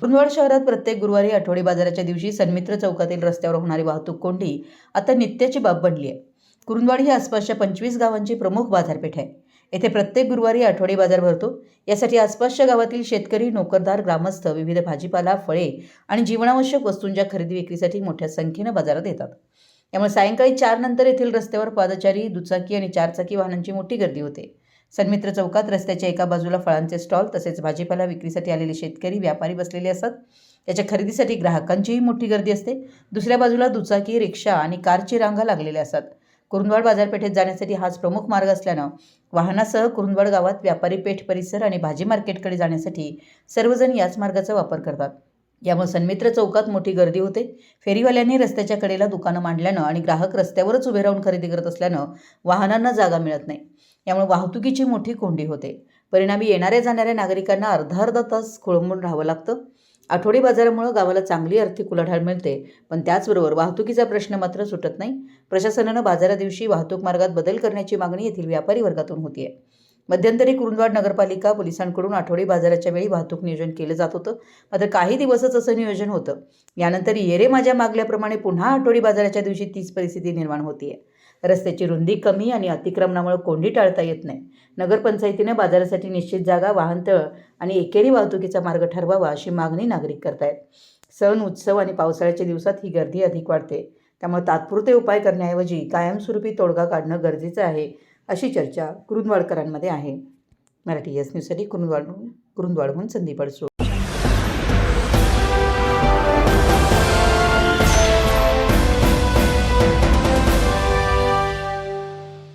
कुरुंदवाड शहरात प्रत्येक गुरुवारी आठवडी बाजाराच्या दिवशी सन्मित्र चौकातील रस्त्यावर होणारी वाहतूक कोंडी आता नित्याची बाब बनली आहे। कुरुंदवाड ही आसपासच्या 25 गावांची प्रमुख बाजारपेठ आहे। येथे प्रत्येक गुरुवारी आठवडी बाजार भरतो। यासाठी आसपासच्या गावातील शेतकरी, नोकरदार, ग्रामस्थ विविध भाजीपाला, फळे आणि जीवनावश्यक वस्तूंच्या खरेदी विक्रीसाठी मोठ्या संख्येने बाजारात येतात। त्यामुळे सायंकाळी 4 नंतर येथील रस्त्यावर पादचारी, दुचाकी आणि 4 चाकी वाहनांची मोठी गर्दी होते। सन्मित्र चौकात रस्त्याच्या एका बाजूला फळांचे स्टॉल तसेच भाजीपाला विक्रीसाठी आलेले शेतकरी, व्यापारी बसलेले असतात। त्याच्या खरेदीसाठी ग्राहकांचीही मोठी गर्दी असते। दुसऱ्या बाजूला दुचाकी, रिक्षा आणि कारची रांगा लागलेल्या असतात। कुरुंदवाड बाजारपेठेत जाण्यासाठी हाच प्रमुख मार्ग असल्यानं वाहनासह कुरुंदवाड गावात व्यापारी पेठ परिसर आणि भाजी मार्केटकडे जाण्यासाठी सर्वजण याच मार्गाचा वापर करतात। यामुळे सन्मित्र चौकात मोठी गर्दी होते। फेरीवाल्यांनी रस्त्याच्या कडेला दुकानं मांडल्यानं आणि ग्राहक रस्त्यावरच उभे राहून खरेदी करत असल्यानं वाहनांना जागा मिळत नाही। यामुळे वाहतुकीची मोठी कोंडी होते। परिणामी येणाऱ्या जाणाऱ्या नागरिकांना अर्धा तास खोळंबून राहावं लागतं। आठवडी बाजारामुळे गावाला चांगली आर्थिक उलाढाल मिळते, पण त्याचबरोबर वाहतुकीचा प्रश्न मात्र सुटत नाही। प्रशासनानं बाजारादिवशी वाहतूक मार्गात बदल करण्याची मागणी येथील व्यापारी वर्गातून होतीये। मध्यंतरी कुरुंदवाड नगरपालिका पोलिसांकडून आठवडी बाजाराच्या वेळी वाहतूक नियोजन केलं जात होतं, मात्र काही दिवसच असं नियोजन होतं। यानंतर येरे माझ्या मागल्याप्रमाणे पुन्हा आठवडी बाजाराच्या दिवशी तीच परिस्थिती निर्माण होतीये। रस्त्याची रुंदी कमी आणि अतिक्रमणामुळे कोंडी टाळता येत नाही। नगरपंचायतीने बाजारासाठी निश्चित जागा, वाहनतळ आणि एकेरी वाहतुकीचा मार्ग ठरवावा अशी मागणी नागरिक करतायत। सण, उत्सव आणि पावसाळ्याच्या दिवसात ही गर्दी अधिक वाढते। त्यामुळे तात्पुरते उपाय करण्याऐवजी कायमस्वरूपी तोडगा काढणं गरजेचं आहे, अशी चर्चा कुरुंदवाडकरांमध्ये आहे। मराठी एस न्यूजसाठी कुरुंदवाडहून संदीप अडसूळ।